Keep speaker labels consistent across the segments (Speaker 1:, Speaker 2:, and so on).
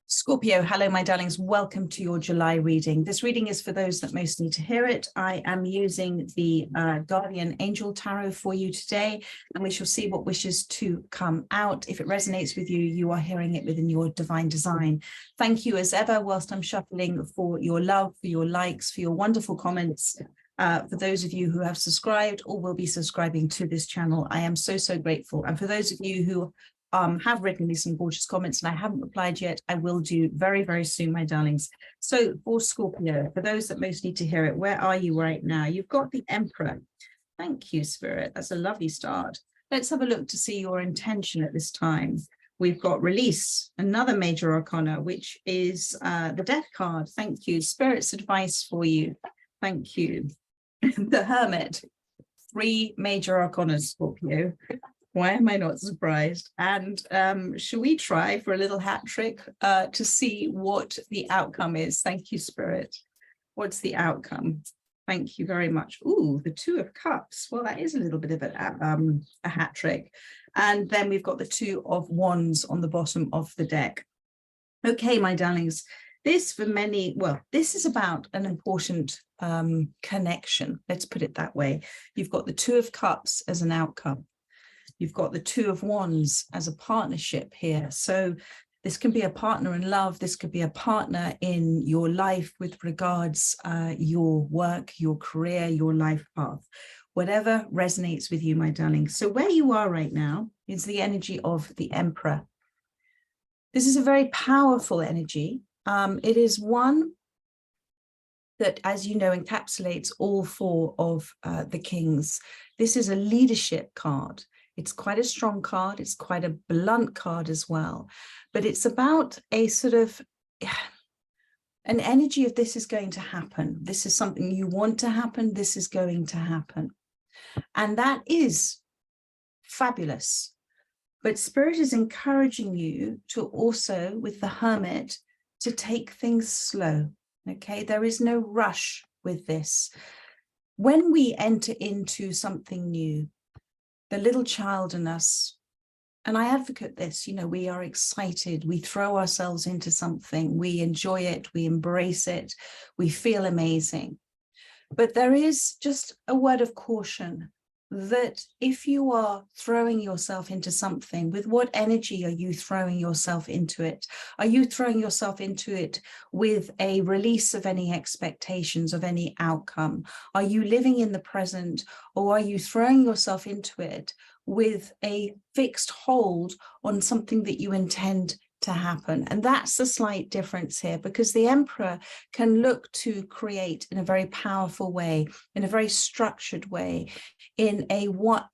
Speaker 1: Scorpio, hello, my darlings. Welcome to your July reading. This reading is for those that most need to hear it. I am using the Guardian Angel Tarot for you today, and we shall see what wishes to come out. If it resonates with you, you are hearing it within your divine design. Thank you as ever, whilst I'm shuffling, for your love, for your likes, for your wonderful comments. For those of you who have subscribed or will be subscribing to this channel, I am so grateful. And for those of you who have written me some gorgeous comments and I haven't replied yet, I will do very soon, my darlings. So for Scorpio, for those that most need to hear it, where are you right now? You've got the Emperor. Thank you, Spirit. That's a lovely start. Let's have a look to see your intention at this time. We've got Release, another major arcana, which is the Death card. Thank you. Spirit's advice for you. Thank you. The Hermit. 3 major arcana, Scorpio. Why am I not surprised? And shall we try for a little hat trick to see what the outcome is? Thank you, Spirit. What's the outcome? Thank you very much. Ooh, the 2 of Cups. Well, that is a little bit of a hat trick. And then we've got the 2 of Wands on the bottom of the deck. Okay, my darlings. This for many, well, this is about an important connection. Let's put it that way. You've got the 2 of Cups as an outcome. You've got the 2 of Wands as a partnership here. So this can be a partner in love. This could be a partner in your life with regards your work, your career, your life path, whatever resonates with you, my darling. So where you are right now is the energy of the Emperor. This is a very powerful energy. It is one that, as you know, encapsulates all 4 of the kings. This is a leadership card. It's quite a strong card. It's quite a blunt card as well. But it's about a sort of an energy of this is going to happen. This is something you want to happen. This is going to happen. And that is fabulous. But Spirit is encouraging you to also, with the Hermit, to take things slow. Okay, there is no rush with this. When we enter into something new, the little child in us, and I advocate this, you know, we are excited, we throw ourselves into something, we enjoy it, we embrace it, we feel amazing. But there is just a word of caution that if you are throwing yourself into something, with what energy are you throwing yourself into it? Are you throwing yourself into it with a release of any expectations of any outcome? Are you living in the present, or are you throwing yourself into it with a fixed hold on something that you intend to happen? And that's the slight difference here, because the Emperor can look to create in a very powerful way, in a very structured way, in a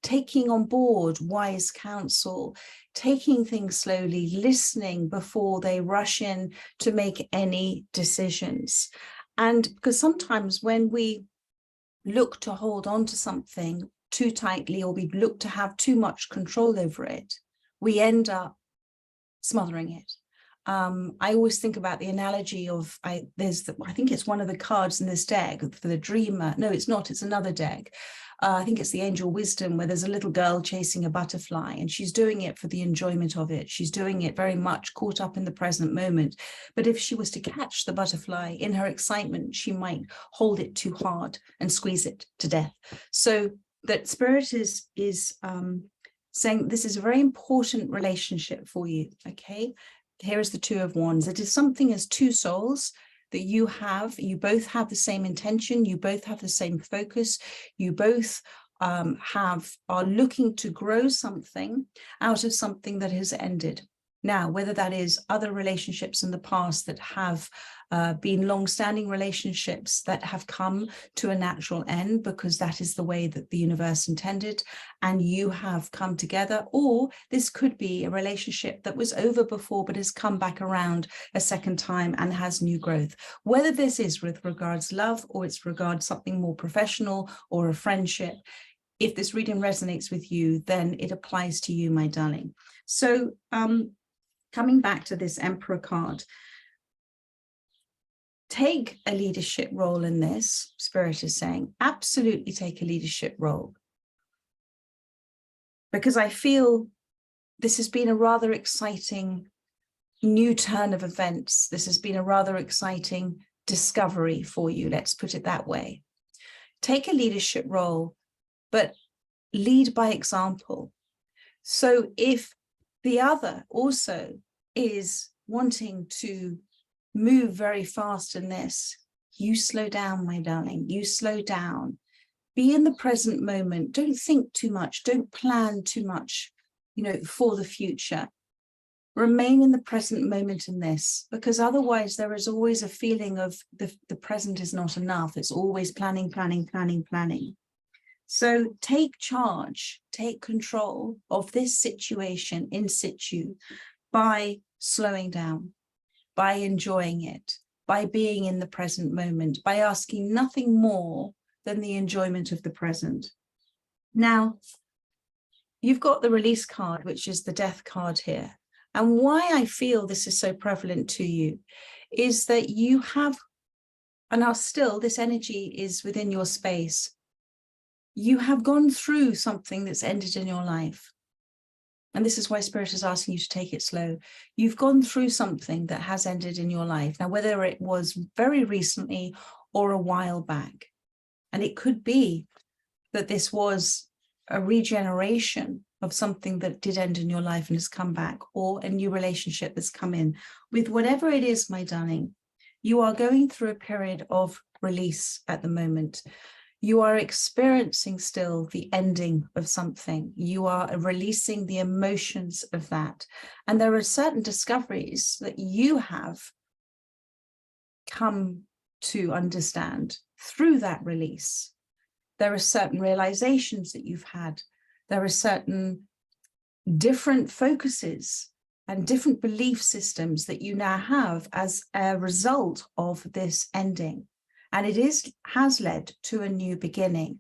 Speaker 1: taking on board wise counsel, taking things slowly, listening before they rush in to make any decisions. And because sometimes when we look to hold on to something too tightly, or we look to have too much control over it, we end up smothering it. I always think about the analogy of, I think it's one of the cards in this deck for the dreamer. No, it's not, it's another deck. I think it's the Angel Wisdom, where there's a little girl chasing a butterfly, and she's doing it for the enjoyment of it. She's doing it very much caught up in the present moment. But if she was to catch the butterfly in her excitement, she might hold it too hard and squeeze it to death. So that Spirit is saying this is a very important relationship for you, okay? Here is the 2 of Wands. It is something as 2 souls that you both have the same intention, you both have the same focus, you both are looking to grow something out of something that has ended. Now, whether that is other relationships in the past that have been long-standing relationships that have come to a natural end because that is the way that the universe intended, and you have come together, or this could be a relationship that was over before but has come back around a second time and has new growth. Whether this is with regards love, or it's regards something more professional or a friendship, if this reading resonates with you, then it applies to you, my darling. So coming back to this Emperor card, take a leadership role in this. Spirit is saying, absolutely take a leadership role. Because I feel this has been a rather exciting new turn of events. This has been a rather exciting discovery for you, let's put it that way. Take a leadership role, but lead by example. So if the other also is wanting to move very fast in this, you slow down, my darling, you slow down. Be in the present moment. Don't think too much. Don't plan too much, for the future. Remain in the present moment in this, because otherwise there is always a feeling of the present is not enough. It's always planning, planning, planning, planning. So take charge, take control of this situation in situ by slowing down, by enjoying it, by being in the present moment, by asking nothing more than the enjoyment of the present. Now, you've got the release card, which is the death card here. And why I feel this is so prevalent to you is that you have, and are still, this energy is within your space. You have gone through something that's ended in your life. And this is why Spirit is asking you to take it slow. You've gone through something that has ended in your life. Now, whether it was very recently or a while back, and it could be that this was a regeneration of something that did end in your life and has come back, or a new relationship that's come in. With whatever it is, my darling, you are going through a period of release at the moment. You are experiencing still the ending of something. You are releasing the emotions of that. And there are certain discoveries that you have come to understand through that release. There are certain realizations that you've had. There are certain different focuses and different belief systems that you now have as a result of this ending. And it has led to a new beginning.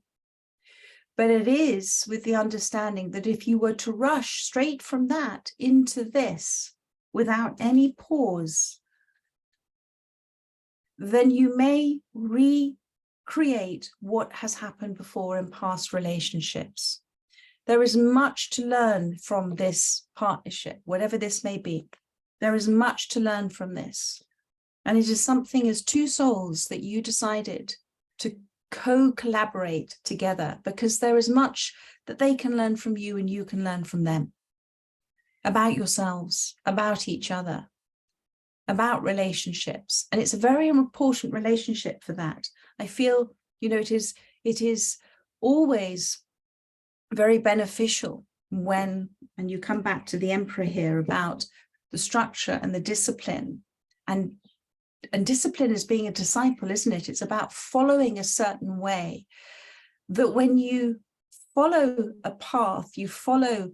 Speaker 1: But it is with the understanding that if you were to rush straight from that into this without any pause, then you may recreate what has happened before in past relationships. There is much to learn from this partnership, whatever this may be. There is much to learn from this. And it is something as two souls that you decided to co-collaborate together, because there is much that they can learn from you and you can learn from them about yourselves, about each other, about relationships. And it's a very important relationship for that. I feel, it is always very beneficial when, and you come back to the Emperor here about the structure and the discipline, and discipline is being a disciple, isn't it? It's about following a certain way, that when you follow a path, you follow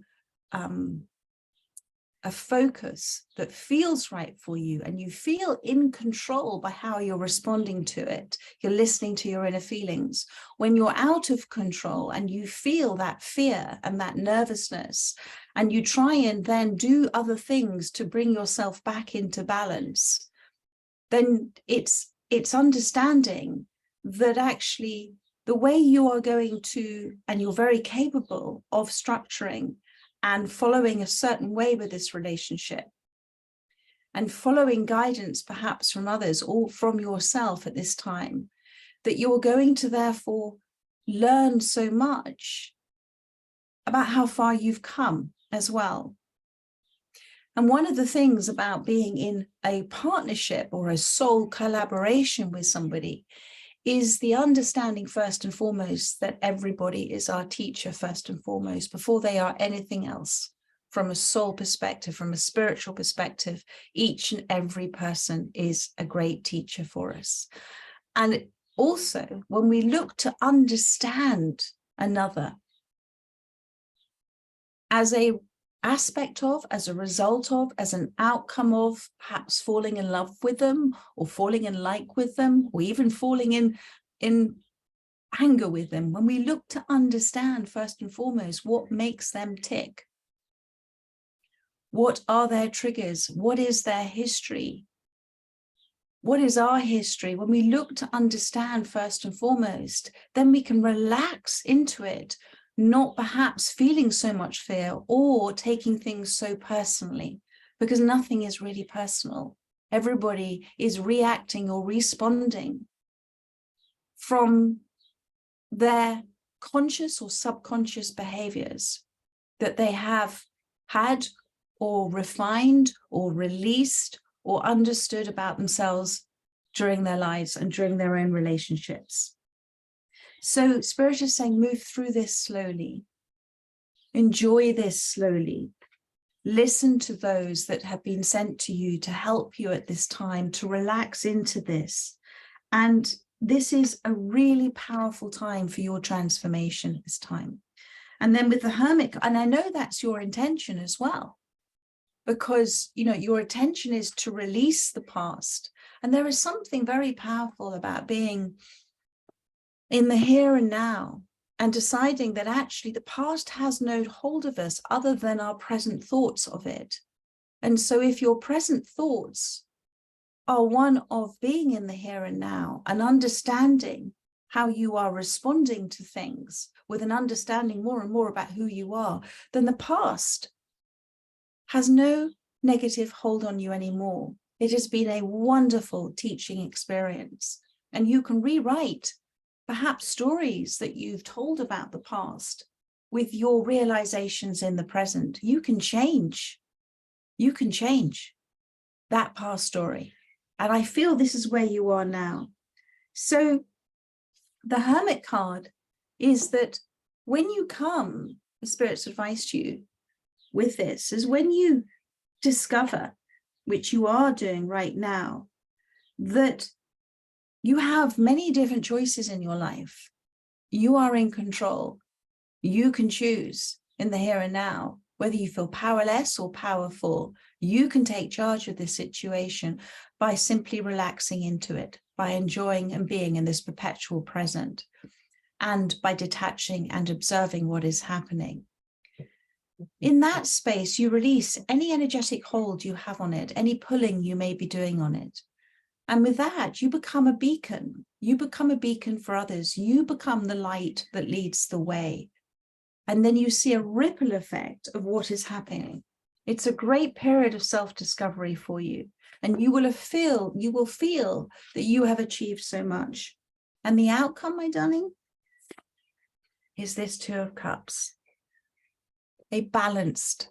Speaker 1: a focus that feels right for you, and you feel in control by how you're responding to it. You're listening to your inner feelings. When you're out of control and you feel that fear and that nervousness, and you try and then do other things to bring yourself back into balance, then it's understanding that actually the way you are going to, and you're very capable of structuring and following a certain way with this relationship, and following guidance perhaps from others or from yourself at this time, that you're going to therefore learn so much about how far you've come as well. And one of the things about being in a partnership or a soul collaboration with somebody is the understanding first and foremost that everybody is our teacher first and foremost, before they are anything else. From a soul perspective, from a spiritual perspective, each and every person is a great teacher for us. And also, when we look to understand another as a aspect of, as a result of, as an outcome of perhaps falling in love with them, or falling in like with them, or even falling in anger with them, when we look to understand first and foremost what makes them tick, what are their triggers, what is their history, what is our history, when we look to understand first and foremost, then we can relax into it, not perhaps feeling so much fear or taking things so personally, because nothing is really personal. Everybody is reacting or responding from their conscious or subconscious behaviors that they have had or refined or released or understood about themselves during their lives and during their own relationships. So Spirit is saying, move through this slowly. Enjoy this slowly. Listen to those that have been sent to you to help you at this time, to relax into this. And this is a really powerful time for your transformation at this time. And then with the Hermit, and I know that's your intention as well, because, you know, your intention is to release the past. And there is something very powerful about being in the here and now and deciding that actually the past has no hold of us other than our present thoughts of it. And so if your present thoughts are one of being in the here and now and understanding how you are responding to things with an understanding more and more about who you are, then the past has no negative hold on you anymore. It has been a wonderful teaching experience, and you can rewrite perhaps stories that you've told about the past with your realizations in the present. You can change that past story. And I feel this is where you are now. So the Hermit card is that when you come, the Spirit's advice to you with this is when you discover, which you are doing right now, that you have many different choices in your life. You are in control. You can choose in the here and now, whether you feel powerless or powerful. You can take charge of this situation by simply relaxing into it, by enjoying and being in this perpetual present, and by detaching and observing what is happening. In that space, you release any energetic hold you have on it, any pulling you may be doing on it. And with that, you become a beacon. You become a beacon for others. You become the light that leads the way. And then you see a ripple effect of what is happening. It's a great period of self-discovery for you. And you will feel that you have achieved so much. And the outcome, my darling, is this Two of Cups. A balanced,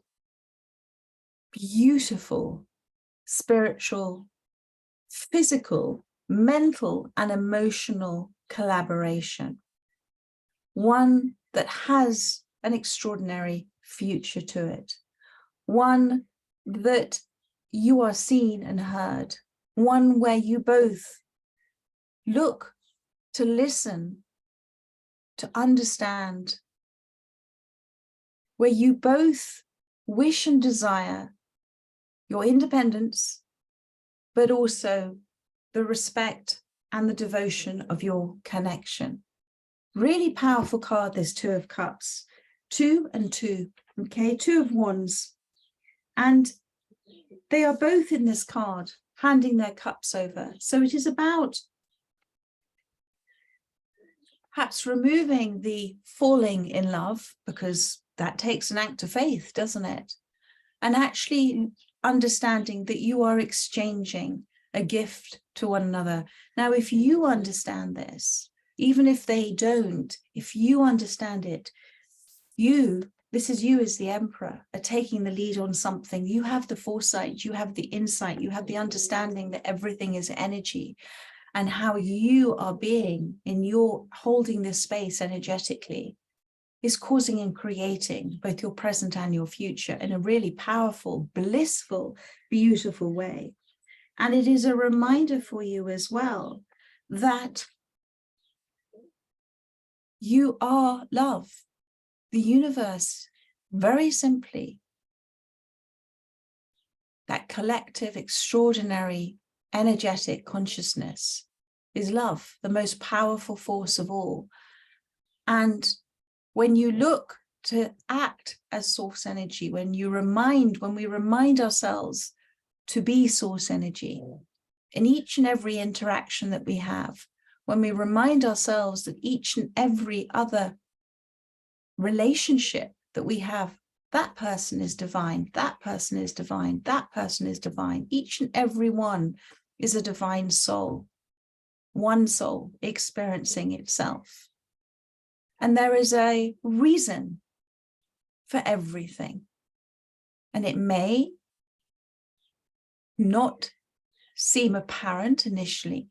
Speaker 1: beautiful, spiritual, physical, mental, and emotional collaboration. One that has an extraordinary future to it. One that you are seen and heard. One where you both look to listen, to understand, where you both wish and desire your independence, but also the respect and the devotion of your connection. Really powerful card, this Two of Cups. 2 and 2, okay? 2 of Wands. And they are both in this card, handing their cups over. So it is about perhaps removing the falling in love, because that takes an act of faith, doesn't it? And actually understanding that you are exchanging a gift to one another. Now, if you understand this, even if they don't, if you understand it, this is you as the Emperor, are taking the lead on something. You have the foresight, you have the insight, you have the understanding that everything is energy, and how you are being in your holding this space energetically is causing and creating both your present and your future in a really powerful, blissful, beautiful way. And it is a reminder for you as well that you are love. The universe, very simply, that collective, extraordinary, energetic consciousness is love, the most powerful force of all. And when you look to act as source energy, when we remind ourselves to be source energy in each and every interaction that we have, when we remind ourselves that each and every other relationship that we have That person is divine. That person is divine. That person is divine. Each and every one is a divine soul. One soul experiencing itself. And there is a reason for everything. And it may not seem apparent initially,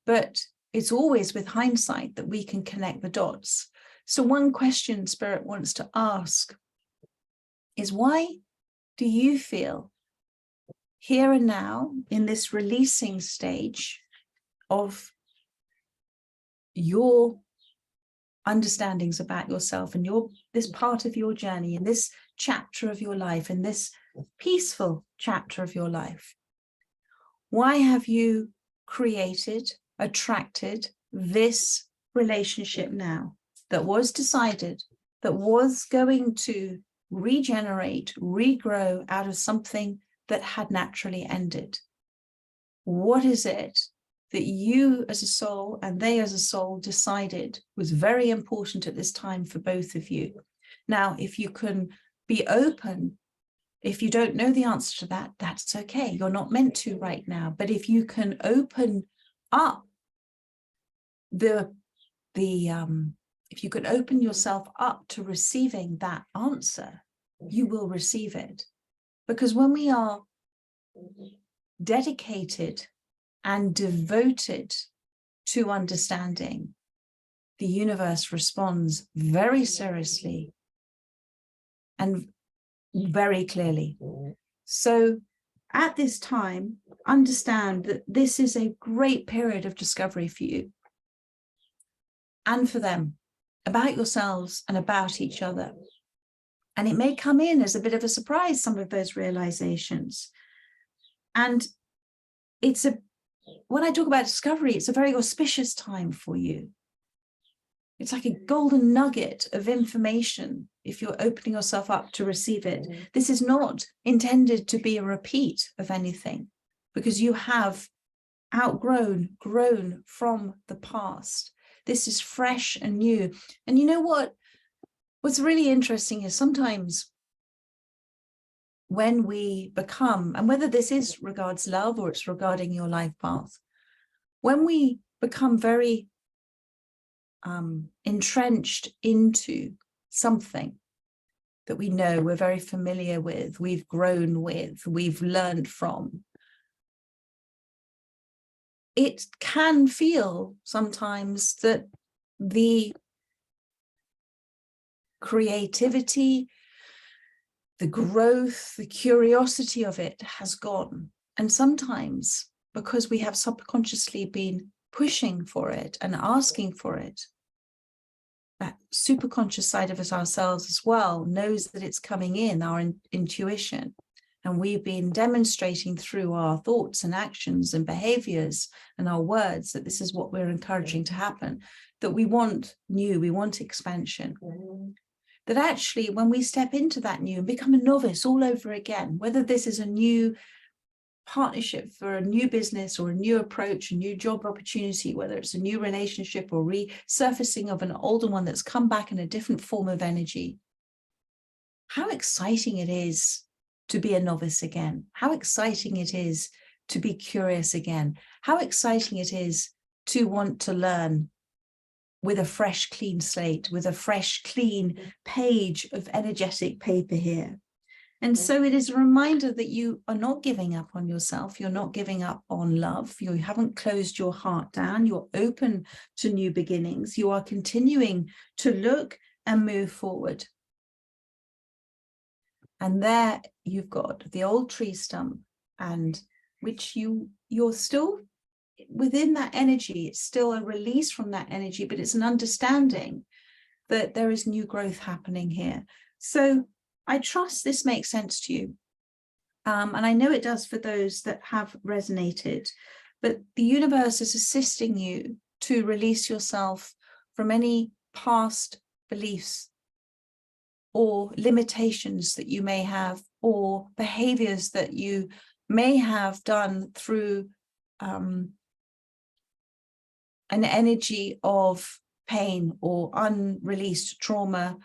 Speaker 1: but it's always with hindsight that we can connect the dots. So one question Spirit wants to ask is, why do you feel here and now in this releasing stage of your understandings about yourself and this part of your journey, in this chapter of your life, in this peaceful chapter of your life, why have you created, attracted this relationship now that was decided, that was going to regenerate, regrow out of something that had naturally ended? What is it that you as a soul and they as a soul decided was very important at this time for both of you? Now, if you can be open, if you don't know the answer to that, that's okay. You're not meant to right now. But if you can open up if you could open yourself up to receiving that answer, you will receive it. Because when we are dedicated and devoted to understanding, the universe responds very seriously and very clearly. So at this time, understand that this is a great period of discovery for you and for them, about yourselves and about each other. And it may come in as a bit of a surprise, some of those realizations. And when I talk about discovery, it's a very auspicious time for you. It's like a golden nugget of information if you're opening yourself up to receive it. This is not intended to be a repeat of anything, because you have grown from the past. This is fresh and new. And you know what? What's really interesting is sometimes when we become, and whether this is regards love or it's regarding your life path, when we become very entrenched into something that we know, we're very familiar with, we've grown with, we've learned from, it can feel sometimes that the creativity, the growth, the curiosity of it has gone. And sometimes, because we have subconsciously been pushing for it and asking for it, that superconscious side of us ourselves as well knows that it's coming in, our intuition. And we've been demonstrating through our thoughts and actions and behaviors and our words that this is what we're encouraging to happen, that we want new, we want expansion. That actually, when we step into that new and become a novice all over again, whether this is a new partnership for a new business or a new approach, a new job opportunity, whether it's a new relationship or resurfacing of an older one that's come back in a different form of energy, how exciting it is to be a novice again. How exciting it is to be curious again. How exciting it is to want to learn with a fresh, clean slate, with a fresh, clean page of energetic paper here. And so it is a reminder that you are not giving up on yourself. You're not giving up on love. You haven't closed your heart down. You're open to new beginnings. You are continuing to look and move forward. And there you've got the old tree stump, and which you're still within that energy. It's still a release from that energy, but it's an understanding that there is new growth happening here. So I trust this makes sense to you. And I know it does for those that have resonated, but the universe is assisting you to release yourself from any past beliefs or limitations that you may have, or behaviors that you may have done through an energy of pain or unreleased trauma,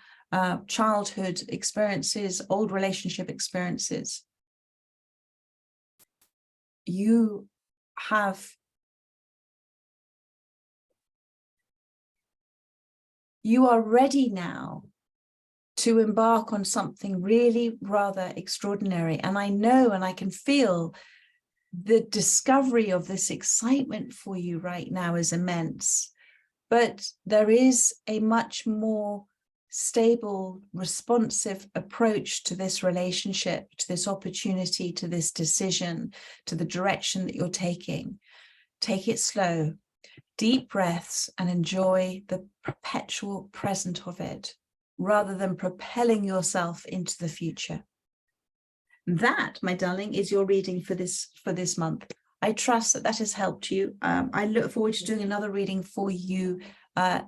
Speaker 1: childhood experiences, old relationship experiences. You are ready now to embark on something really rather extraordinary. And I know, and I can feel the discovery of this excitement for you right now is immense, but there is a much more stable, responsive approach to this relationship, to this opportunity, to this decision, to the direction that you're taking. Take it slow, deep breaths, and enjoy the perpetual present of it, rather than propelling yourself into the future. That, my darling, is your reading for this month. I trust that that has helped you. I look forward to doing another reading for you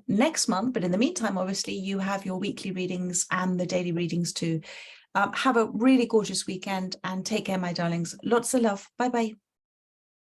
Speaker 1: next month. But in the meantime, obviously, you have your weekly readings and the daily readings too. Have a really gorgeous weekend and take care, my darlings. Lots of love. Bye-bye.